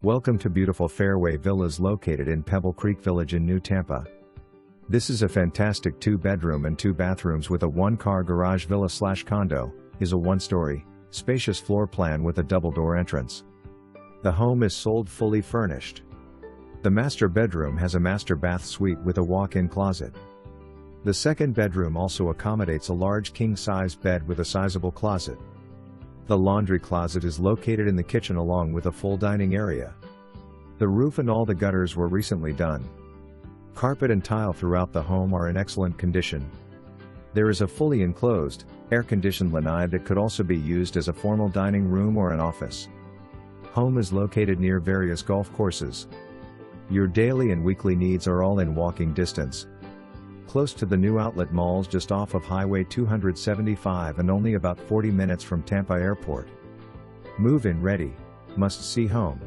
Welcome to beautiful Fairway Villas located in Pebble Creek Village in New Tampa. This is a fantastic 2-bedroom and 2 bathrooms with a 1-car garage villa/condo, is a 1-story, spacious floor plan with a double-door entrance. The home is sold fully furnished. The master bedroom has a master bath suite with a walk-in closet. The second bedroom also accommodates a large king-size bed with a sizable closet. The laundry closet is located in the kitchen along with a full dining area. The roof and all the gutters were recently done. Carpet and tile throughout the home are in excellent condition. There is a fully enclosed, air-conditioned lanai that could also be used as a formal dining room or an office. Home is located near various golf courses. Your daily and weekly needs are all in walking distance. Close to the new outlet malls just off of Highway 275 and only about 40 minutes from Tampa Airport. Move-in ready, must-see home.